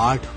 8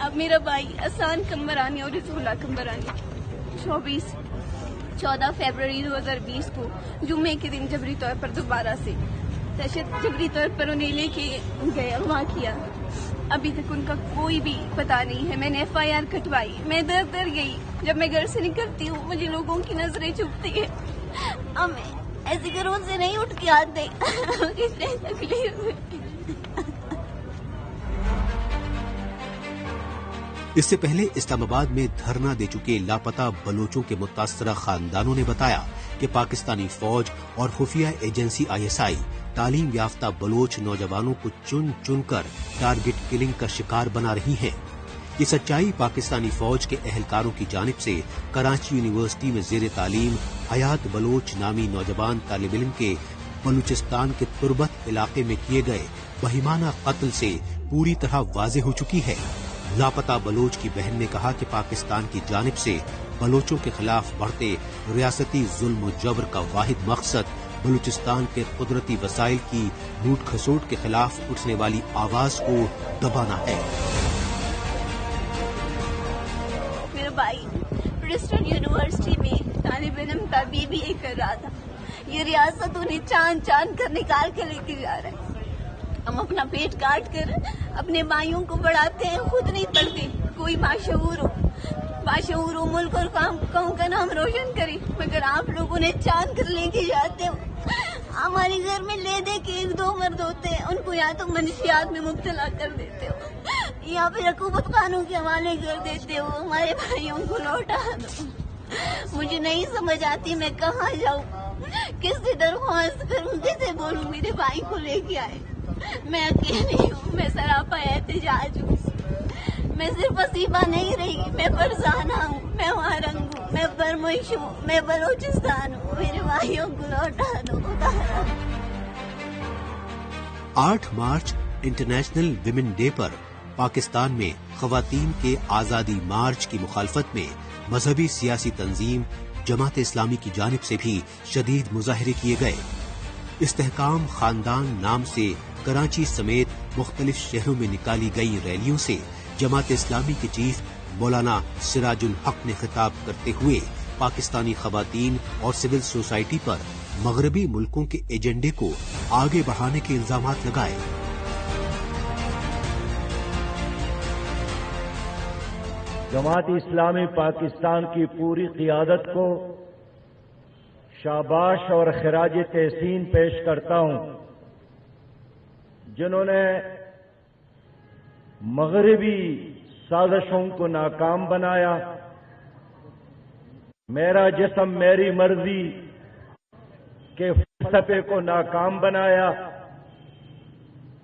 اب میرا بھائی احسان قمبرانی اور رضواللہ قمبرانی 14 فروری 2020 کو جمعے کے دن جبری طور پر دوبارہ سے جبری طور پر انہیں لے کے گئے، اغوا کیا. ابھی تک ان کا کوئی بھی پتہ نہیں ہے. میں نے FIR کٹوائی. میں در گئی. جب میں گھر سے نکلتی ہوں مجھے لوگوں کی نظریں چبھتی ہیں. ہم ایسے گھروں سے نہیں اٹھ کے آتے. کتنے تکلیف. اس سے پہلے اسلام آباد میں دھرنا دے چکے لاپتہ بلوچوں کے متاثرہ خاندانوں نے بتایا کہ پاکستانی فوج اور خفیہ ایجنسی ISI تعلیم یافتہ بلوچ نوجوانوں کو چن چن کر ٹارگٹ کلنگ کا شکار بنا رہی ہیں. یہ سچائی پاکستانی فوج کے اہلکاروں کی جانب سے کراچی یونیورسٹی میں زیر تعلیم حیات بلوچ نامی نوجوان طالب علم کے بلوچستان کے تربت علاقے میں کیے گئے بہیمانہ قتل سے پوری طرح واضح ہو چکی ہے. لاپتہ بلوچ کی بہن نے کہا کہ پاکستان کی جانب سے بلوچوں کے خلاف بڑھتے ریاستی ظلم و جبر کا واحد مقصد بلوچستان کے قدرتی وسائل کی لوٹ کھسوٹ کے خلاف اٹھنے والی آواز کو دبانا ہے. میرا بھائی پرنسٹن یونیورسٹی میں طالب علم کا BBA کر رہا تھا. یہ ریاست انہیں چاند چاند کر نکال کے لے کے جا رہا ہے. ہم اپنا پیٹ کاٹ کر اپنے بھائیوں کو بڑھاتے ہیں، خود نہیں پڑھتے. کوئی باشعور ہو ملک اور قوم کا نام روشن کرے، مگر آپ لوگوں نے چاند کر لے کے جاتے ہو. ہمارے گھر میں لے دے کے 1-2 مرد ہوتے ہیں، ان کو یا تو منشیات میں مبتلا کر دیتے ہو یا پھر حکومت قانون کے حوالے کر دیتے ہو. ہمارے بھائیوں کو لوٹا دو. مجھے نہیں سمجھ آتی میں کہاں جاؤں، کس سے درخواست کروں، کیسے بولوں میرے بھائی کو لے کے آئے. میں اکیلی ہوں، میں سراپا احتجاج ہوں. میں صرف وسیبہ نہیں رہی، میں فرزانہ ہوں، میں وارنگ ہوں، میں برمش ہوں، میں بلوچستان ہوں. میرے بھائیوں کو لوٹا دو. 8 مارچ انٹرنیشنل ویمن ڈے پر پاکستان میں خواتین کے آزادی مارچ کی مخالفت میں مذہبی سیاسی تنظیم جماعت اسلامی کی جانب سے بھی شدید مظاہرے کیے گئے. استحکام خاندان نام سے کراچی سمیت مختلف شہروں میں نکالی گئی ریلیوں سے جماعت اسلامی کے چیف مولانا سراج الحق نے خطاب کرتے ہوئے پاکستانی خواتین اور سول سوسائٹی پر مغربی ملکوں کے ایجنڈے کو آگے بڑھانے کے الزامات لگائے. جماعت اسلامی پاکستان کی پوری قیادت کو شاباش اور خراج تحسین پیش کرتا ہوں، جنہوں نے مغربی سازشوں کو ناکام بنایا. میرا جسم میری مرضی کے فلسفے کو ناکام بنایا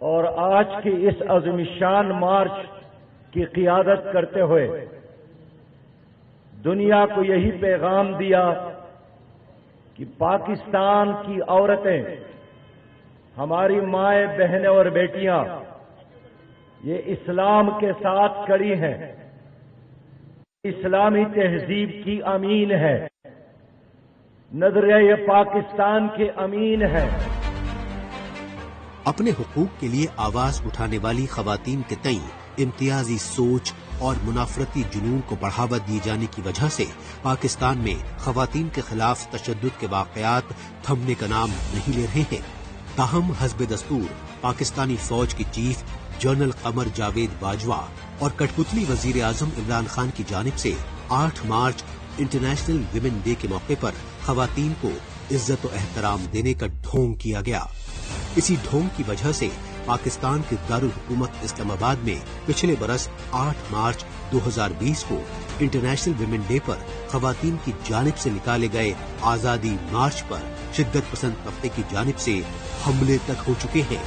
اور آج کی اس عظیم شان مارچ کی قیادت کرتے ہوئے دنیا کو یہی پیغام دیا کہ پاکستان کی عورتیں، ہماری مائیں بہنیں اور بیٹیاں، یہ اسلام کے ساتھ کڑی ہیں، اسلامی تہذیب کی امین ہے، نظریہ پاکستان کے امین ہے. اپنے حقوق کے لیے آواز اٹھانے والی خواتین کے تئیں امتیازی سوچ اور منافرتی جنون کو بڑھاوا دیے جانے کی وجہ سے پاکستان میں خواتین کے خلاف تشدد کے واقعات تھمنے کا نام نہیں لے رہے ہیں. تاہم حسب دستور پاکستانی فوج کے چیف جنرل قمر جاوید باجوہ اور کٹپتلی وزیر اعظم عمران خان کی جانب سے 8 مارچ انٹرنیشنل ویمن ڈے کے موقع پر خواتین کو عزت و احترام دینے کا ڈھونگ کیا گیا. اسی ڈھونگ کی وجہ سے پاکستان کے دارالحکومت اسلام آباد میں پچھلے برس 8 مارچ 2020 کو انٹرنیشنل ویمن ڈے پر خواتین کی جانب سے نکالے گئے آزادی مارچ پر شدت پسند طبقے کی جانب سے حملے تک ہو چکے ہیں.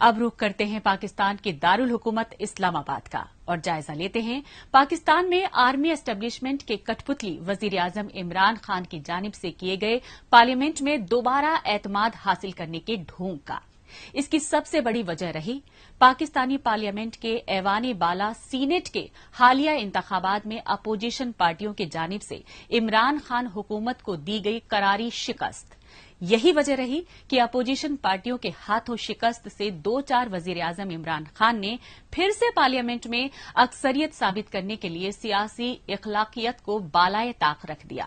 اب رخ کرتے ہیں پاکستان کے دارالحکومت اسلام آباد کا اور جائزہ لیتے ہیں پاکستان میں آرمی اسٹیبلشمنٹ کے کٹپتلی وزیر اعظم عمران خان کی جانب سے کیے گئے پارلیمنٹ میں دوبارہ اعتماد حاصل کرنے کے ڈھونگ کا. اس کی سب سے بڑی وجہ رہی پاکستانی پارلیمنٹ کے ایوان بالا سینیٹ کے حالیہ انتخابات میں اپوزیشن پارٹیوں کی جانب سے عمران خان حکومت کو دی گئی کراری شکست. یہی وجہ رہی کہ اپوزیشن پارٹیوں کے ہاتھوں شکست سے 2-4 وزیر اعظم عمران خان نے پھر سے پارلیمنٹ میں اکثریت ثابت کرنے کے لیے سیاسی اخلاقیت کو بالائے طاق رکھ دیا۔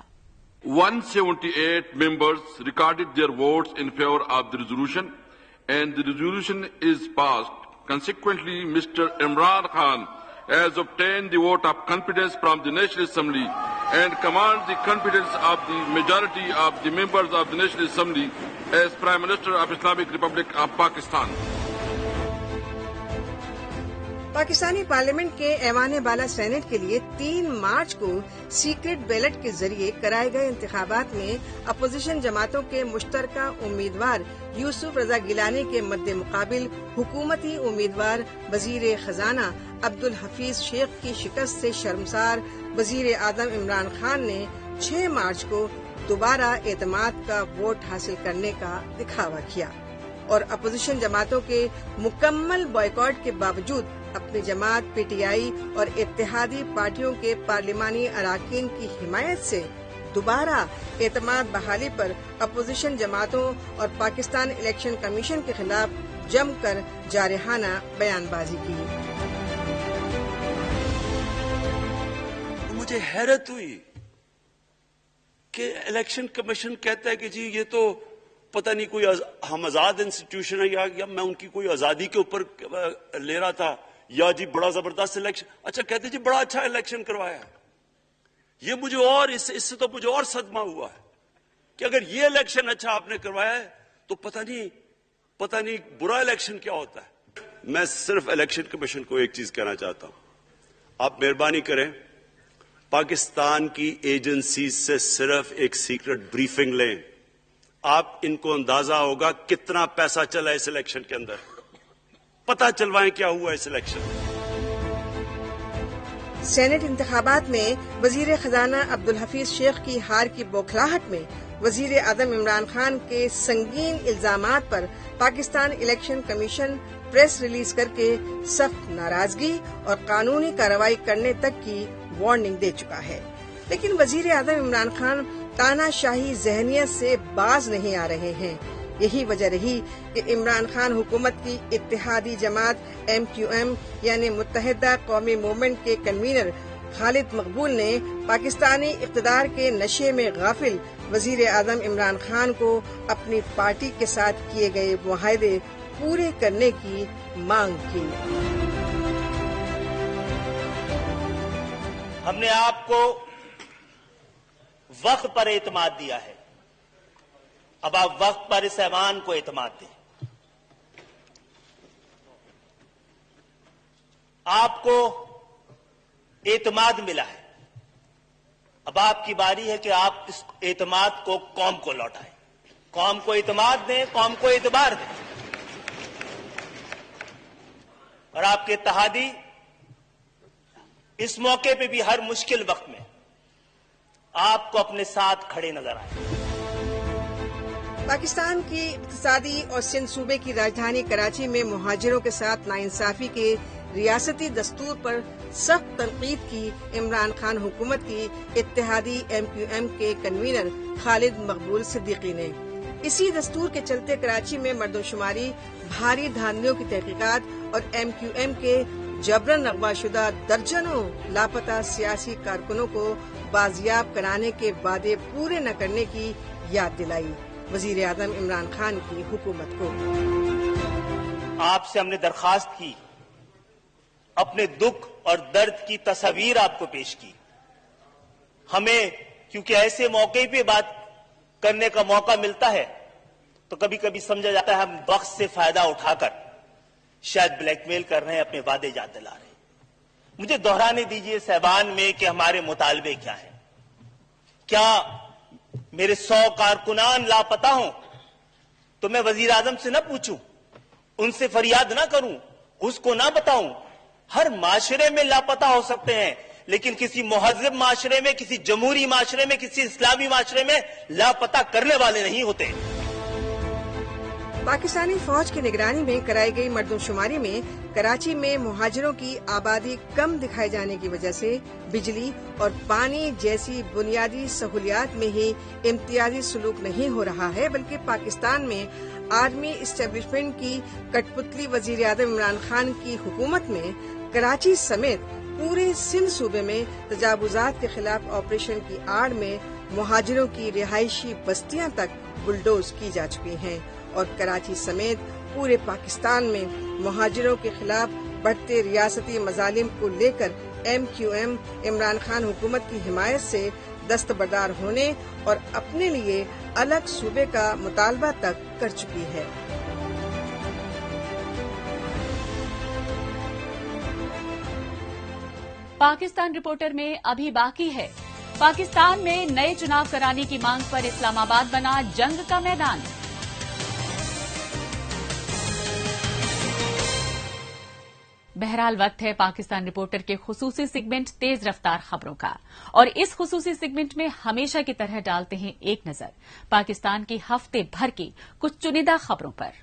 178 members recorded their votes in favor of the resolution, and the resolution is passed. Consequently, Mr. Imran Khan has obtained the vote of confidence from the National Assembly and commands the confidence of the majority of the members of the National Assembly as Prime Minister of Islamic Republic of Pakistan. Pakistani parliament کے ایوان بالا Saint کے لیے 3 مارچ کو secret belt کے ذریعے کرائے گئے انتخابات میں اپوزیشن جماعتوں کے مشترکہ امیدوار یوسف رضا گیلانی کے مد مقابل حکومتی امیدوار وزیر خزانہ عبدالحفیظ شیخ کی شکست سے شرمسار وزیر اعظم عمران خان نے 6 مارچ کو دوبارہ اعتماد کا ووٹ حاصل کرنے کا دکھاوا کیا اور اپوزیشن جماعتوں کے مکمل بائیکاٹ کے باوجود اپنی جماعت پی ٹی آئی اور اتحادی پارٹیوں کے پارلیمانی اراکین کی حمایت سے دوبارہ اعتماد بحالی پر اپوزیشن جماعتوں اور پاکستان الیکشن کمیشن کے خلاف جم کر جارحانہ بیان بازی کی۔ مجھے حیرت ہوئی کہ الیکشن کمیشن کہتا ہے کہ جی یہ تو پتہ نہیں کوئی ہم آزاد انسٹیٹیوشن ہے یا میں ان کی کوئی آزادی کے اوپر لے رہا تھا یا جی بڑا زبردست الیکشن، اچھا کہتے جی بڑا اچھا الیکشن کروایا ہے۔ یہ مجھے اور اس سے تو مجھے اور صدمہ ہوا ہے کہ اگر یہ الیکشن اچھا آپ نے کروایا ہے تو پتہ نہیں برا الیکشن کیا ہوتا ہے۔ میں صرف الیکشن کمیشن کو ایک چیز کہنا چاہتا ہوں، آپ مہربانی کریں پاکستان کی ایجنسی سے صرف ایک سیکرٹ بریفنگ لیں، آپ ان کو اندازہ ہوگا کتنا پیسہ چلا اس الیکشن کے اندر، پتہ چلوائیں کیا ہوا اس الیکشن۔ سینٹ انتخابات میں وزیر خزانہ عبدالحفیظ شیخ کی ہار کی بوکھلاہٹ میں وزیر اعظم عمران خان کے سنگین الزامات پر Pakistan election commission press release کر کے سخت ناراضگی اور قانونی کارروائی کرنے تک کی وارننگ دے چکا ہے، لیکن وزیر اعظم عمران خان تانا شاہی ذہنیت سے باز نہیں آ رہے ہیں۔ یہی وجہ رہی کہ عمران خان حکومت کی اتحادی جماعت MQM یعنی متحدہ قومی موومنٹ کے کنوینر خالد مقبول نے پاکستانی اقتدار کے نشے میں غافل وزیر اعظم عمران خان کو اپنی پارٹی کے ساتھ کیے گئے معاہدے پورے کرنے کی مانگ کی۔ ہم نے آپ کو وقت پر اعتماد دیا ہے، اب آپ وقت پر اس ایوان کو اعتماد دیں۔ آپ کو اعتماد ملا ہے، اب آپ کی باری ہے کہ آپ اس اعتماد کو قوم کو لوٹائیں، قوم کو اعتماد دیں، قوم کو اعتبار دیں، اور آپ کے اتحادی اس موقع پہ بھی ہر مشکل وقت میں آپ کو اپنے ساتھ کھڑے نظر آئے۔ پاکستان کی اقتصادی اور سندھ صوبے کی راجدھانی کراچی میں مہاجروں کے ساتھ ناانصافی کے ریاستی دستور پر سخت تنقید کی عمران خان حکومت کی اتحادی MQM کے کنوینر خالد مقبول صدیقی نے۔ اسی دستور کے چلتے کراچی میں مردم شماری، بھاری دھاندلیوں کی تحقیقات اور MQM کے جبرن اغوا شدہ درجنوں لاپتہ سیاسی کارکنوں کو بازیاب کرانے کے وعدے پورے نہ کرنے کی یاد دلائی وزیر اعظم عمران خان کی حکومت کو۔ آپ سے ہم نے درخواست کی، اپنے دکھ اور درد کی تصاویر آپ کو پیش کی، ہمیں کیونکہ ایسے موقع پہ بات کرنے کا موقع ملتا ہے تو کبھی کبھی سمجھا جاتا ہے ہم وقت سے فائدہ اٹھا کر شاید بلیک میل کر رہے ہیں، اپنے وعدے یاد دلا رہے ہیں۔ مجھے دہرانے دیجئے اس ایوان میں کہ ہمارے مطالبے کیا ہیں۔ کیا میرے 100 کارکنان لاپتہ ہوں تو میں وزیر اعظم سے نہ پوچھوں، ان سے فریاد نہ کروں، اس کو نہ بتاؤں؟ ہر معاشرے میں لاپتہ ہو سکتے ہیں، لیکن کسی مہذب معاشرے میں، کسی جمہوری معاشرے میں، کسی اسلامی معاشرے میں لاپتہ کرنے والے نہیں ہوتے۔ پاکستانی فوج کی نگرانی میں کرائی گئی مردم شماری میں کراچی میں مہاجروں کی آبادی کم دکھائے جانے کی وجہ سے بجلی اور پانی جیسی بنیادی سہولیات میں ہی امتیازی سلوک نہیں ہو رہا ہے، بلکہ پاکستان میں آرمی اسٹیبلشمنٹ کی کٹ پتلی وزیر اعظم عمران خان کی حکومت میں کراچی سمیت پورے سندھ صوبے میں تجاوزات کے خلاف آپریشن کی آڑ میں مہاجروں کی رہائشی بستیاں تک بلڈوز کی جا چکی ہیں، اور کراچی سمیت پورے پاکستان میں مہاجروں کے خلاف بڑھتے ریاستی مظالم کو لے کر MQM عمران خان حکومت کی حمایت سے دستبردار ہونے اور اپنے لیے الگ صوبے کا مطالبہ تک کر چکی ہے۔ پاکستان رپورٹر میں ابھی باقی ہے۔ پاکستان میں نئے چناو کرانے کی مانگ پر اسلام آباد بنا جنگ کا میدان۔ بہرحال وقت ہے پاکستان رپورٹر کے خصوصی سیگمنٹ تیز رفتار خبروں کا، اور اس خصوصی سیگمنٹ میں ہمیشہ کی طرح ڈالتے ہیں ایک نظر پاکستان کی ہفتے بھر کی کچھ چنیدہ خبروں پر۔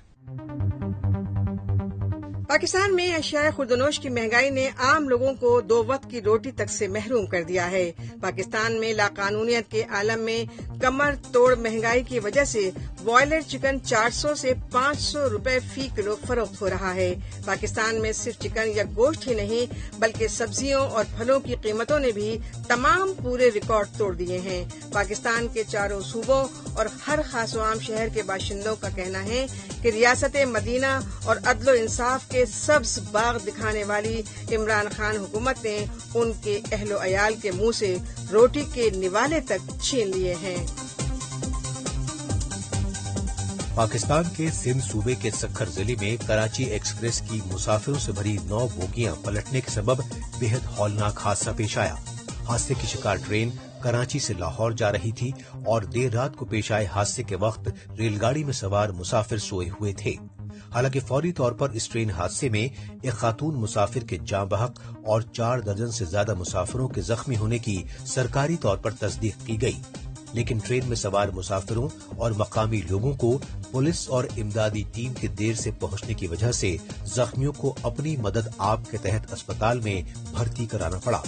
پاکستان میں اشیاء خوردونوش کی مہنگائی نے عام لوگوں کو 2 وقت کی روٹی تک سے محروم کر دیا ہے۔ پاکستان میں لاقانونیت کے عالم میں کمر توڑ مہنگائی کی وجہ سے بوائلر چکن 400 سے 500 روپے فی کلو فروخت ہو رہا ہے۔ پاکستان میں صرف چکن یا گوشت ہی نہیں بلکہ سبزیوں اور پھلوں کی قیمتوں نے بھی تمام پورے ریکارڈ توڑ دیے ہیں۔ پاکستان کے چاروں صوبوں اور ہر خاص و عام شہر کے باشندوں کا کہنا ہے کہ ریاست مدینہ اور عدل و انصاف کے سبز باغ دکھانے والی عمران خان حکومت نے ان کے اہل و عیال کے منہ سے روٹی کے نوالے تک چھین لیے ہیں۔ پاکستان کے سندھ صوبے کے سکھر ضلع میں کراچی ایکسپریس کی مسافروں سے بھری 9 بوگیاں پلٹنے کے سبب بےحد ہولناک حادثہ پیش آیا۔ حادثے کی شکار ٹرین کراچی سے لاہور جا رہی تھی اور دیر رات کو پیش آئے حادثے کے وقت ریل گاڑی میں سوار مسافر سوئے ہوئے تھے۔ حالانکہ فوری طور پر اس ٹرین حادثے میں ایک خاتون مسافر کے جاں بحق اور 4 درجن سے زیادہ مسافروں کے زخمی ہونے کی سرکاری طور پر تصدیق کی گئی، لیکن ٹرین میں سوار مسافروں اور مقامی لوگوں کو پولیس اور امدادی ٹیم کے دیر سے پہنچنے کی وجہ سے زخمیوں کو اپنی مدد آپ کے تحت اسپتال میں بھرتی کرانا پڑا۔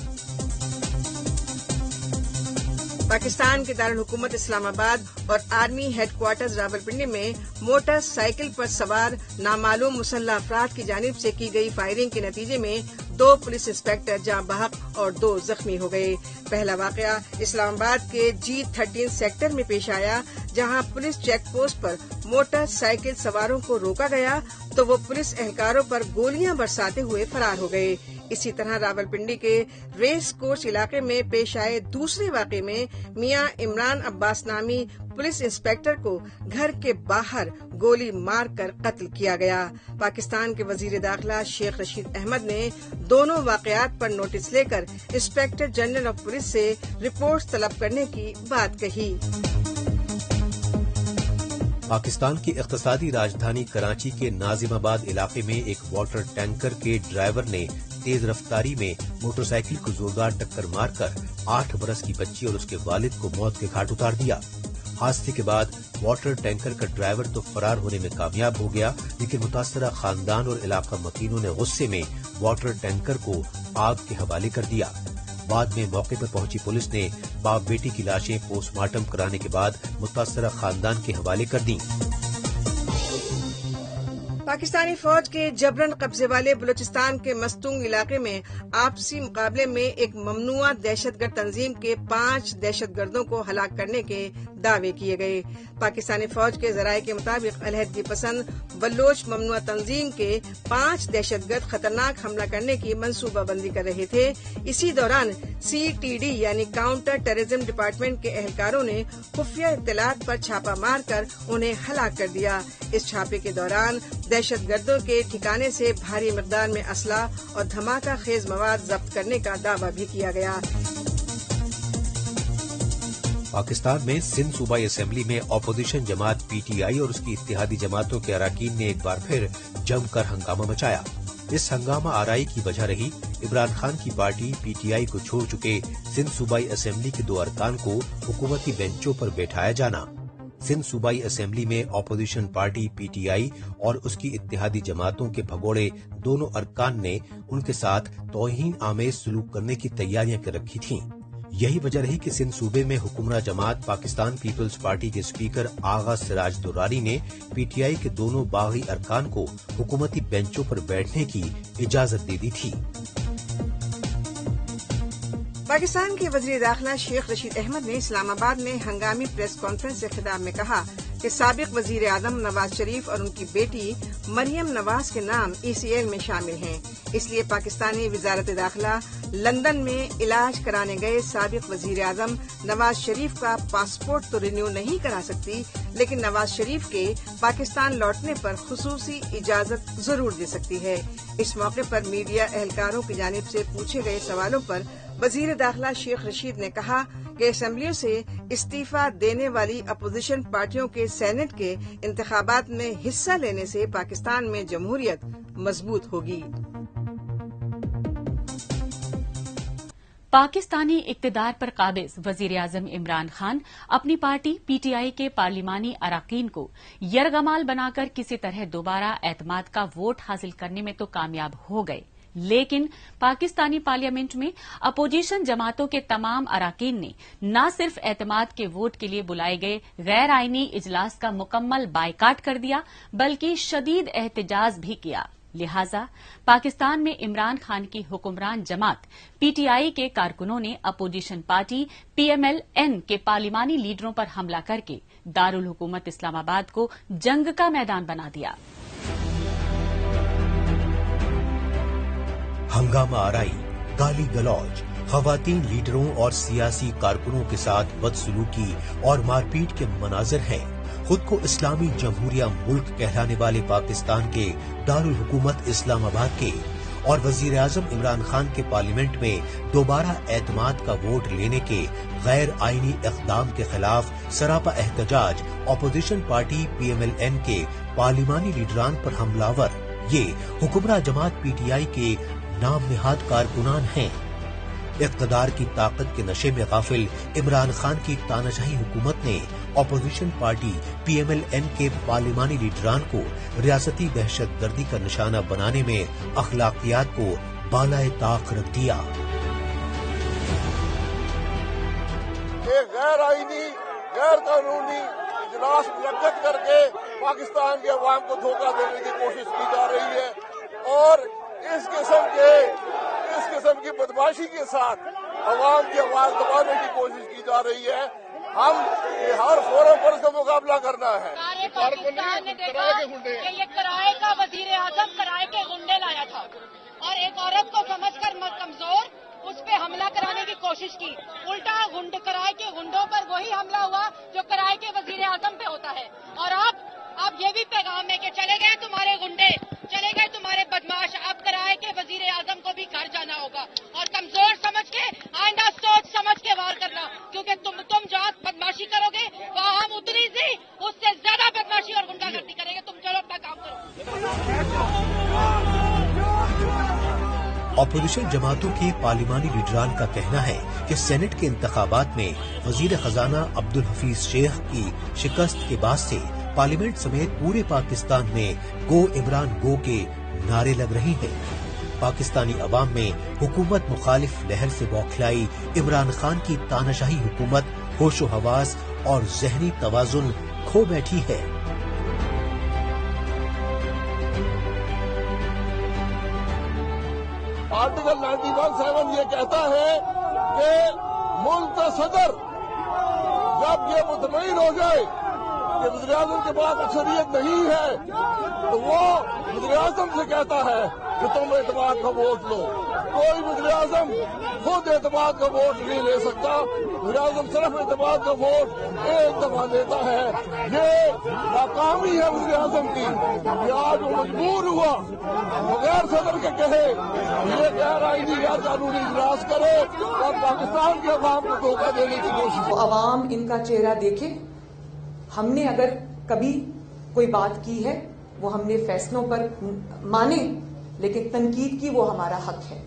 پاکستان کے دارالحکومت اسلام آباد اور آرمی ہیڈ کوارٹرز راولپنڈی میں موٹر سائیکل پر سوار نامعلوم مسلح افراد کی جانب سے کی گئی فائرنگ کے نتیجے میں 2 پولیس انسپکٹر جاں بحق اور 2 زخمی ہو گئے۔ پہلا واقعہ اسلام آباد کے G13 سیکٹر میں پیش آیا، جہاں پولیس چیک پوسٹ پر موٹر سائیکل سواروں کو روکا گیا تو وہ پولیس اہلکاروں پر گولیاں برساتے ہوئے فرار ہو گئے۔ اسی طرح راولپنڈی کے ریس کورس علاقے میں پیش آئے دوسرے واقعے میں میاں عمران عباس نامی پولیس انسپکٹر کو گھر کے باہر گولی مار کر قتل کیا گیا۔ پاکستان کے وزیر داخلہ شیخ رشید احمد نے دونوں واقعات پر نوٹس لے کر انسپکٹر جنرل آف پولیس سے رپورٹ طلب کرنے کی بات کہی۔ پاکستان کی اقتصادی راجدھانی کراچی کے ناظم آباد علاقے میں ایک واٹر ٹینکر کے ڈرائیور نے تیز رفتاری میں موٹر سائیکل کو زوردار ٹکر مار کر 8 برس کی بچی اور اس کے والد کو موت کے گھاٹ اتار دیا۔ حادثے کے بعد واٹر ٹینکر کا ڈرائیور تو فرار ہونے میں کامیاب ہو گیا، لیکن متاثرہ خاندان اور علاقہ مکینوں نے غصے میں واٹر ٹینکر کو آگ کے حوالے کر دیا۔ بعد میں موقع پر پہنچی پولیس نے باپ بیٹی کی لاشیں پوسٹ مارٹم کرانے کے بعد متاثرہ خاندان کے حوالے کر دیں۔ پاکستانی فوج کے جبرن قبضے والے بلوچستان کے مستونگ علاقے میں آپسی مقابلے میں ایک ممنوعہ دہشت گرد تنظیم کے 5 دہشت گردوں کو ہلاک کرنے کے دعوے کیے گئے۔ پاکستانی فوج کے ذرائع کے مطابق علیحدگی پسند بلوچ ممنوعہ تنظیم کے 5 دہشت گرد خطرناک حملہ کرنے کی منصوبہ بندی کر رہے تھے۔ اسی دوران CTD یعنی کاؤنٹر ٹیررزم ڈپارٹمنٹ کے اہلکاروں نے خفیہ اطلاعات پر چھاپہ مار کر انہیں ہلاک کر دیا۔ اس چھاپے کے دوران دہشت گردوں کے ٹھکانے سے بھاری مقدار میں اسلحہ اور دھماکہ خیز مواد ضبط کرنے کا دعویٰ بھی کیا گیا۔ پاکستان میں سندھ صوبائی اسمبلی میں اپوزیشن جماعت PTI اور اس کی اتحادی جماعتوں کے اراکین نے ایک بار پھر جم کر ہنگامہ مچایا۔ اس ہنگامہ آرائی کی وجہ رہی عمران خان کی پارٹی PTI کو چھوڑ چکے سندھ صوبائی اسمبلی کے 2 ارکان کو حکومتی بینچوں پر بیٹھایا جانا۔ سندھ صوبائی اسمبلی میں opposition party P T I اور اس کی اتحادی جماعتوں کے بھگوڑے دونوں ارکان نے ان کے ساتھ توہین آمیز سلوک کرنے کی تیاریاں کر رکھی تھیں۔ یہی وجہ رہی کہ سندھ صوبے میں حکمراں جماعت پاکستان پیپلز پارٹی کے اسپیکر آغا سراج دراری نے پی ٹی آئی کے دونوں باغی ارکان کو حکومتی بینچوں پر بیٹھنے کی اجازت دے دی تھی۔ پاکستان کے وزیر داخلہ شیخ رشید احمد نے اسلام آباد میں ہنگامی پریس کانفرنس سے خطاب میں کہا کہ سابق وزیر اعظم نواز شریف اور ان کی بیٹی مریم نواز کے نام ECL میں شامل ہیں، اس لیے پاکستانی وزارت داخلہ لندن میں علاج کرانے گئے سابق وزیر اعظم نواز شریف کا پاسپورٹ تو رینیو نہیں کرا سکتی، لیکن نواز شریف کے پاکستان لوٹنے پر خصوصی اجازت ضرور دے سکتی ہے۔ اس موقع پر میڈیا اہلکاروں کی جانب سے پوچھے گئے سوالوں پر وزیر داخلہ شیخ رشید نے کہا کہ اسمبلیوں سے استعفی دینے والی اپوزیشن پارٹیوں کے سینٹ کے انتخابات میں حصہ لینے سے پاکستان میں جمہوریت مضبوط ہوگی۔ پاکستانی اقتدار پر قابض وزیر اعظم عمران خان اپنی پارٹی پی ٹی آئی کے پارلیمانی اراکین کو یرغمال بنا کر کسی طرح دوبارہ اعتماد کا ووٹ حاصل کرنے میں تو کامیاب ہو گئے، لیکن پاکستانی پارلیمنٹ میں اپوزیشن جماعتوں کے تمام اراکین نے نہ صرف اعتماد کے ووٹ کے لیے بلائے گئے غیر آئینی اجلاس کا مکمل بائیکاٹ کر دیا، بلکہ شدید احتجاج بھی کیا۔ لہذا پاکستان میں عمران خان کی حکمران جماعت پی ٹی آئی کے کارکنوں نے اپوزیشن پارٹی PMLN کے پارلیمانی لیڈروں پر حملہ کر کے دارالحکومت اسلام آباد کو جنگ کا میدان بنا دیا۔ ہنگامہ آرائی، گالی گلوچ، خواتین لیڈروں اور سیاسی کارکنوں کے ساتھ بدسلوکی اور مار پیٹ کے مناظر ہیں۔ خود کو اسلامی جمہوریہ ملک کہلانے والے پاکستان کے دارالحکومت اسلام آباد کے اور وزیر اعظم عمران خان کے پارلیمنٹ میں دوبارہ اعتماد کا ووٹ لینے کے غیر آئینی اقدام کے خلاف سراپا احتجاج اپوزیشن پارٹی PMLN کے پارلیمانی لیڈران پر حملہ ور یہ حکمراں جماعت پی ٹی آئی کے نام نہاد کارکنان ہیں۔ اقتدار کی طاقت کے نشے میں غافل عمران خان کی تاناشاہی حکومت نے اپوزیشن پارٹی PMLN کے پارلیمانی لیڈران کو ریاستی دہشت گردی کا نشانہ بنانے میں اخلاقیات کو بالائے طاق رکھ دیا۔ ایک غیر آئینی غیر قانونی اجلاس منعقد کر کے پاکستان کے عوام کو دھوکہ دینے کی کوشش کی جا رہی ہے اور اس قسم کی بدماشی کے ساتھ عوام کی آواز دبانے کی کوشش کی جا رہی ہے۔ ہم ہر فورم پر اس کا مقابلہ کرنا ہے۔ پاکستان نے دیکھا کہ یہ کرائے کا وزیر اعظم کرائے کے گنڈے لایا تھا اور ایک عورت کو سمجھ کر کمزور اس پہ حملہ کرانے کی کوشش کی، الٹا کرائے کے گنڈوں پر وہی حملہ ہوا جو کرائے کے وزیر اعظم پہ ہوتا ہے۔ اور اب یہ بھی پیغام ہے کہ چلے گئے تمہارے گنڈے، چلے گئے تمہارے بدماش، اب کرائے کے وزیر اعظم کو بھی گھر جانا ہوگا اور کمزور سمجھ کے آئندہ سوچ سمجھ کے وار کرنا، کیونکہ تم جہاں بدماشی کرو گے وہاں ہم اتنی سی اس سے زیادہ بدماشی اور گنڈا گردی کریں گے۔ تم چلو اپنا کام کرو۔ اپوزیشن جماعتوں کے پارلیمانی لیڈران کا کہنا ہے کہ سینٹ کے انتخابات میں وزیر خزانہ عبدالحفیظ شیخ کی شکست کے بعد سے پارلیمنٹ سمیت پورے پاکستان میں گو عمران گو کے نعرے لگ رہے ہیں۔ پاکستانی عوام میں حکومت مخالف لہر سے بوکھلائی عمران خان کی تاناشاہی حکومت ہوش و حواس اور ذہنی توازن کھو بیٹھی ہے۔ آرٹیکل 91(7) یہ کہتا ہے کہ ملک کا صدر جب یہ مطمئن ہو جائے کہ وزیر اعظم کے پاس اکثریت نہیں ہے تو وہ وزیر اعظم سے کہتا ہے کہ تم اعتماد کا ووٹ لو۔ کوئی وزیر اعظم خود اعتماد کا ووٹ نہیں لے سکتا، وزیر اعظم صرف اعتماد کا ووٹ ایک دفعہ دیتا ہے۔ یہ ناکامی ہے وزیر اعظم کی کہ آج وہ مجبور ہوا بغیر صدر کے کہے یہ غیر آئینی غیر قانونی اجلاس کرو اور پاکستان کے عوام کو دھوکہ دینے کی کوشش۔ عوام ان کا چہرہ دیکھے، ہم نے اگر کبھی کوئی بات کی ہے وہ ہم نے فیصلوں پر مانے، لیکن تنقید کی وہ ہمارا حق ہے۔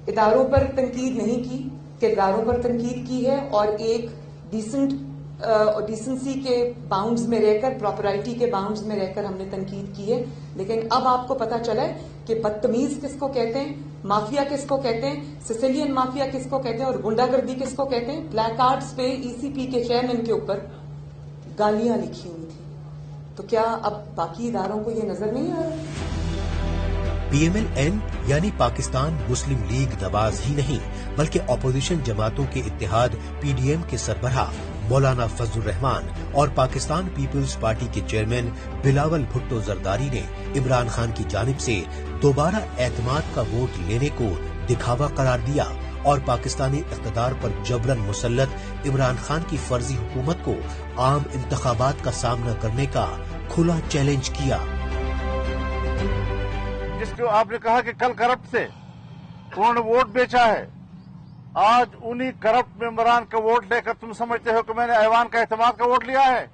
اداروں پر تنقید نہیں کی، کرداروں پر تنقید کی ہے اور ایک ڈیسنٹ ڈیسنسی کے باؤنڈز میں رہ کر، پراپرائٹی کے باؤنڈز میں رہ کر ہم نے تنقید کی ہے، لیکن اب آپ کو پتا چلا ہے کہ بدتمیز کس کو کہتے ہیں، مافیا کس کو کہتے ہیں، سسیلین مافیا کس کو کہتے ہیں، اور گنڈا گردی کس کو کہتے ہیں. بلیک کارڈز پہ ECP کے چیئرمین کے اوپر گالیاں لکھی ہوئی تھی. تو کیا اب باقی اداروں کو یہ نظر نہیں آ رہا؟ PMLN یعنی پاکستان مسلم لیگ نواز ہی نہیں بلکہ اپوزیشن جماعتوں کے اتحاد PDM کے سربراہ مولانا فضل الرحمان اور پاکستان پیپلز پارٹی کے چیئرمین بلاول بھٹو زرداری نے عمران خان کی جانب سے دوبارہ اعتماد کا ووٹ لینے کو دکھاوا قرار دیا اور پاکستانی اقتدار پر جبرن مسلط عمران خان کی فرضی حکومت کو عام انتخابات کا سامنا کرنے کا کھلا چیلنج کیا. جس کو آپ نے کہا کہ کل کرپٹ سے انہوں نے ووٹ بیچا ہے، آج انہی کرپٹ ممبران کا ووٹ لے کر تم سمجھتے ہو کہ میں نے ایوان کا اعتماد کا ووٹ لیا ہے؟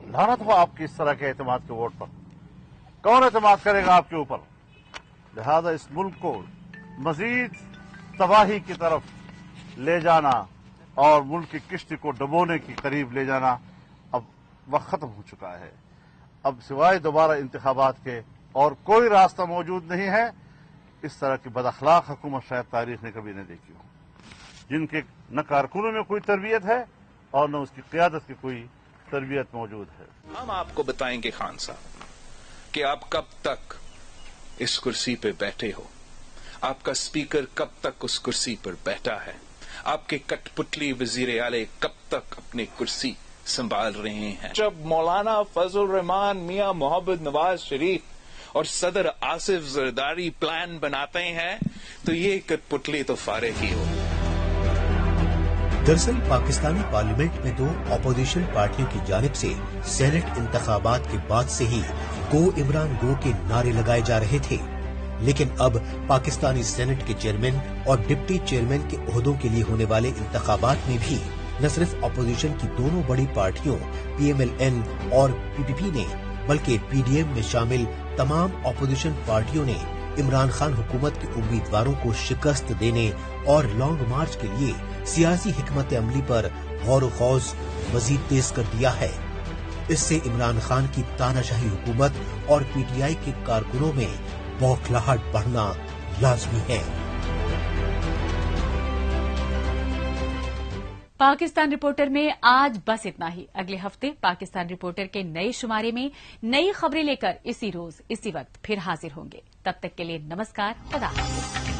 لعنت ہو آپ کی اس طرح کے اعتماد کے ووٹ پر. کون اعتماد کرے گا آپ کے اوپر؟ لہذا اس ملک کو مزید تباہی کی طرف لے جانا اور ملک کی کشتی کو ڈبونے کے قریب لے جانا اب وقت ختم ہو چکا ہے. اب سوائے دوبارہ انتخابات کے اور کوئی راستہ موجود نہیں ہے. اس طرح کی بد اخلاق حکومت شاید تاریخ نے کبھی نہیں دیکھی ہو، جن کے نہ کارکنوں میں کوئی تربیت ہے اور نہ اس کی قیادت کی کوئی تربیت موجود ہے. ہم آپ کو بتائیں گے خان صاحب کہ آپ کب تک اس کرسی پہ بیٹھے ہو، آپ کا اسپیکر کب تک اس کرسی پر بیٹھا ہے، آپ کے کٹ پتلی وزیر اعلی کب تک اپنی کرسی سنبھال رہے ہیں. جب مولانا فضل الرحمان، میاں محمد نواز شریف اور صدر آصف زرداری پلان بناتے ہیں تو یہ کٹ پتلی تو فارغ ہی ہو. دراصل پاکستانی پارلیمنٹ میں تو اپوزیشن پارٹیوں کی جانب سے سینٹ انتخابات کے بعد سے ہی گو عمران گو کے نعرے لگائے جا رہے تھے، لیکن اب پاکستانی سینٹ کے چیئرمین اور ڈپٹی چیئرمین کے عہدوں کے لیے ہونے والے انتخابات میں بھی نہ صرف اپوزیشن کی دونوں بڑی پارٹیوں PMLN اور PPP نے بلکہ PDM میں شامل تمام اپوزیشن پارٹیوں نے عمران خان حکومت کے امیدواروں کو شکست دینے اور لانگ مارچ کے لیے سیاسی حکمت عملی پر غور و خوض مزید تیز کر دیا ہے. اس سے عمران خان کی تاناشاہی حکومت اور PTI کے کارکنوں میں بوکھلاہٹ بڑھنا لازمی ہے. پاکستان رپورٹر میں آج بس اتنا ہی. اگلے ہفتے پاکستان رپورٹر کے نئے شمارے میں نئی خبریں لے کر اسی روز اسی وقت پھر حاضر ہوں گے. تب تک کے لیے نمسکار، خدا حافظ.